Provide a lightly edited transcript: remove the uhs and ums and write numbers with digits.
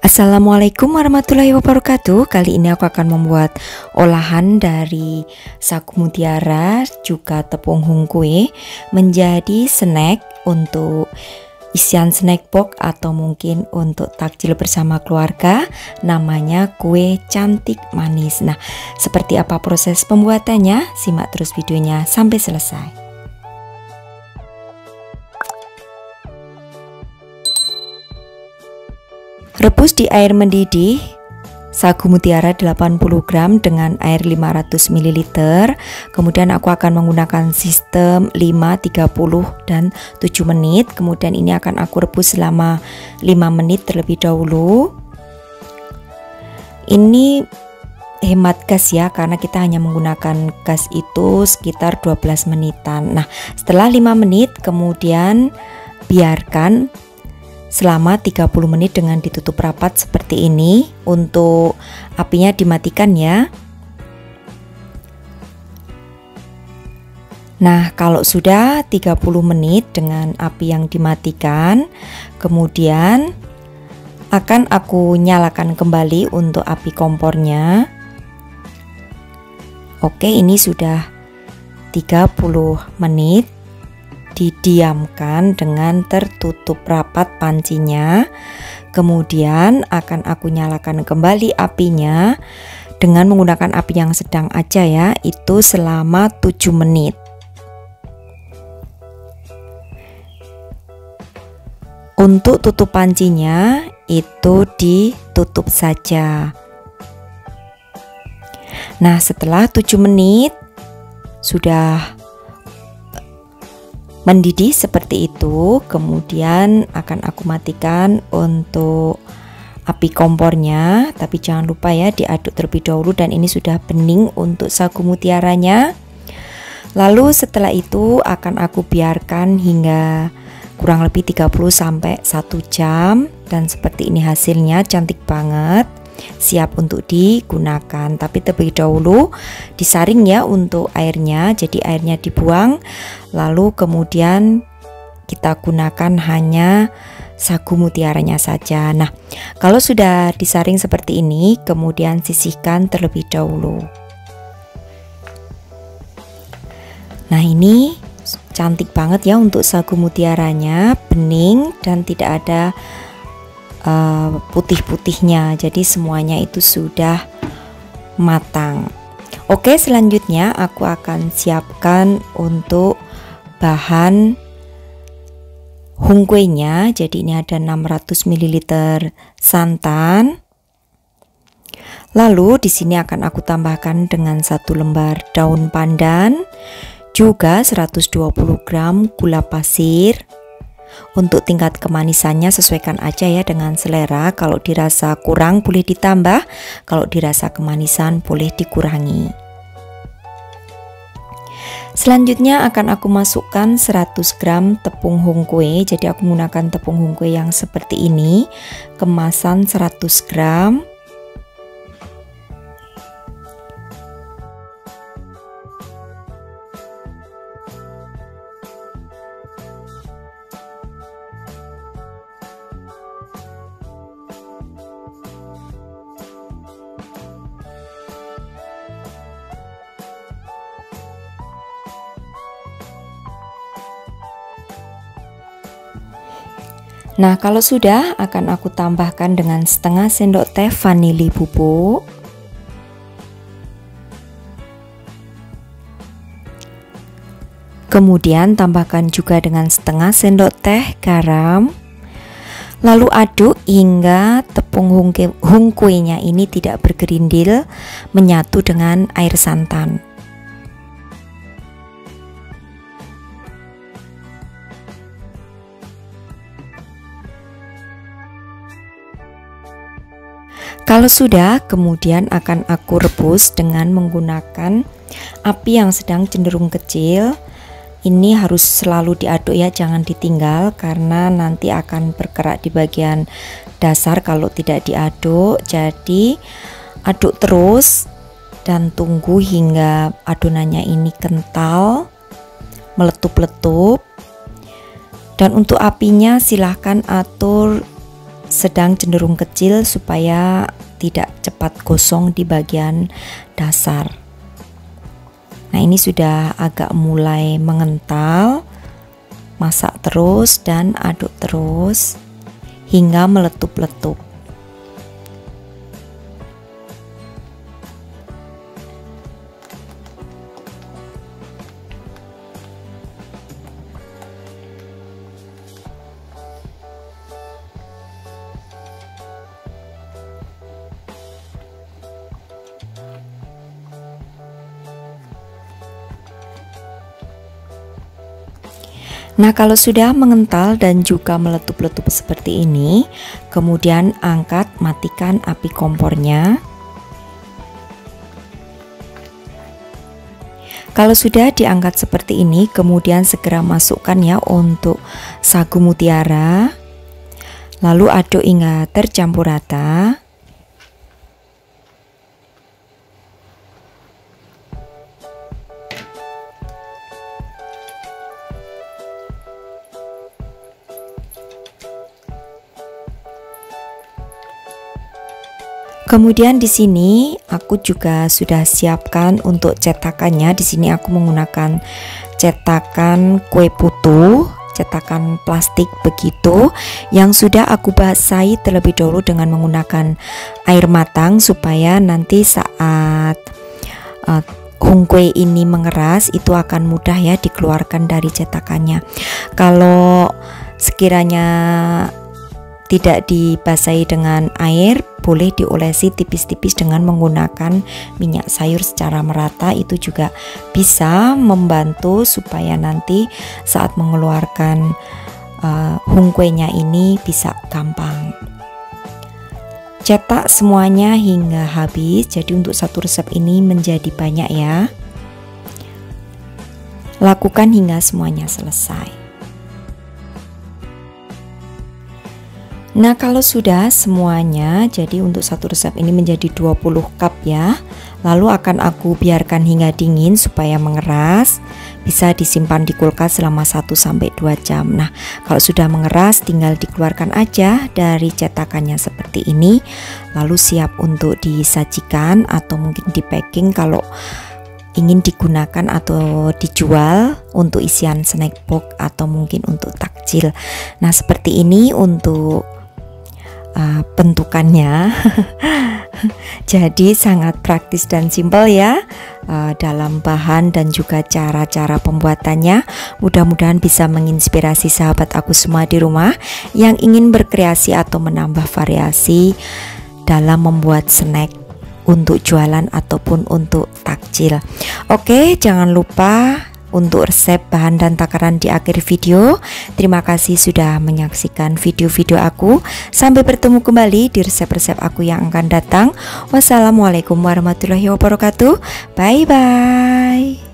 Assalamualaikum warahmatullahi wabarakatuh. Kali ini aku akan membuat olahan dari sagu mutiara juga tepung hungkwe menjadi snack untuk isian snack box atau mungkin untuk takjil bersama keluarga. Namanya kue cantik manis. Nah, seperti apa proses pembuatannya? Simak terus videonya sampai selesai. Rebus di air mendidih sagu mutiara 80 gram dengan air 500 ml. Kemudian aku akan menggunakan sistem 5, 30 dan 7 menit. Kemudian ini akan aku rebus selama 5 menit terlebih dahulu. Ini hemat gas ya, karena kita hanya menggunakan gas itu sekitar 12 menitan. Nah, setelah 5 menit kemudian biarkan selama 30 menit dengan ditutup rapat seperti ini. Untuk apinya dimatikan ya. Nah, kalau sudah 30 menit dengan api yang dimatikan, kemudian akan aku nyalakan kembali untuk api kompornya. Oke, ini sudah 30 menit didiamkan dengan tertutup rapat pancinya. Kemudian akan aku nyalakan kembali apinya dengan menggunakan api yang sedang aja ya, itu selama 7 menit. Untuk tutup pancinya itu ditutup saja. Nah, setelah 7 menit sudah mendidih seperti itu, kemudian akan aku matikan untuk api kompornya, tapi jangan lupa ya diaduk terlebih dahulu. Dan ini sudah bening untuk sagu mutiaranya. Lalu setelah itu akan aku biarkan hingga kurang lebih 30 sampai 1 jam, dan seperti ini hasilnya, cantik banget, siap untuk digunakan. Tapi terlebih dahulu disaring ya untuk airnya, jadi airnya dibuang, lalu kemudian kita gunakan hanya sagu mutiaranya saja. Nah, kalau sudah disaring seperti ini, kemudian sisihkan terlebih dahulu. Nah, ini cantik banget ya untuk sagu mutiaranya, bening dan tidak ada putih-putihnya, jadi semuanya itu sudah matang. Oke, selanjutnya aku akan siapkan untuk bahan hungkwenya. Jadi ini ada 600 ml santan. Lalu di sini akan aku tambahkan dengan 1 lembar daun pandan, juga 120 gram gula pasir. Untuk tingkat kemanisannya sesuaikan aja ya dengan selera. Kalau dirasa kurang boleh ditambah, kalau dirasa kemanisan boleh dikurangi. Selanjutnya akan aku masukkan 100 gram tepung hungkwe. Jadi aku menggunakan tepung hungkwe yang seperti ini, kemasan 100 gram. Nah, kalau sudah akan aku tambahkan dengan setengah sendok teh vanili bubuk. Kemudian tambahkan juga dengan setengah sendok teh garam. Lalu aduk hingga tepung hungkwenya ini tidak bergerindil, menyatu dengan air santan. Kalau sudah, kemudian akan aku rebus dengan menggunakan api yang sedang cenderung kecil. Ini harus selalu diaduk ya, jangan ditinggal karena nanti akan berkerak di bagian dasar kalau tidak diaduk. Jadi aduk terus dan tunggu hingga adonannya ini kental, meletup-letup. Dan untuk apinya silahkan atur sedang cenderung kecil supaya tidak cepat gosong di bagian dasar. Nah, ini sudah agak mulai mengental. Masak terus dan aduk terus hingga meletup-letup. Nah, kalau sudah mengental dan juga meletup-letup seperti ini, kemudian angkat, matikan api kompornya. Kalau sudah diangkat seperti ini, kemudian segera masukkan ya untuk sagu mutiara. Lalu aduk hingga tercampur rata. Kemudian di sini aku juga sudah siapkan untuk cetakannya. Di sini aku menggunakan cetakan kue putu, cetakan plastik begitu, yang sudah aku basahi terlebih dahulu dengan menggunakan air matang supaya nanti saat hung kue ini mengeras itu akan mudah ya dikeluarkan dari cetakannya. Kalau sekiranya tidak dibasahi dengan air, boleh diolesi tipis-tipis dengan menggunakan minyak sayur secara merata. Itu juga bisa membantu supaya nanti saat mengeluarkan hung kuenya ini bisa gampang. Cetak semuanya hingga habis, jadi untuk satu resep ini menjadi banyak ya. Lakukan hingga semuanya selesai. Nah, kalau sudah semuanya, jadi untuk satu resep ini menjadi 20 cup ya. Lalu akan aku biarkan hingga dingin supaya mengeras. Bisa disimpan di kulkas selama 1-2 jam. Nah, kalau sudah mengeras tinggal dikeluarkan aja dari cetakannya seperti ini. Lalu siap untuk disajikan atau mungkin di packing kalau ingin digunakan atau dijual untuk isian snack box atau mungkin untuk takjil. Nah, seperti ini untuk bentukannya. Jadi sangat praktis dan simpel ya dalam bahan dan juga cara-cara pembuatannya. Mudah-mudahan bisa menginspirasi sahabat aku semua di rumah yang ingin berkreasi atau menambah variasi dalam membuat snack untuk jualan ataupun untuk takjil. Oke, jangan lupa untuk resep, bahan dan takaran di akhir video. Terima kasih sudah menyaksikan video-video aku. Sampai bertemu kembali di resep-resep aku yang akan datang. Wassalamualaikum warahmatullahi wabarakatuh. Bye bye.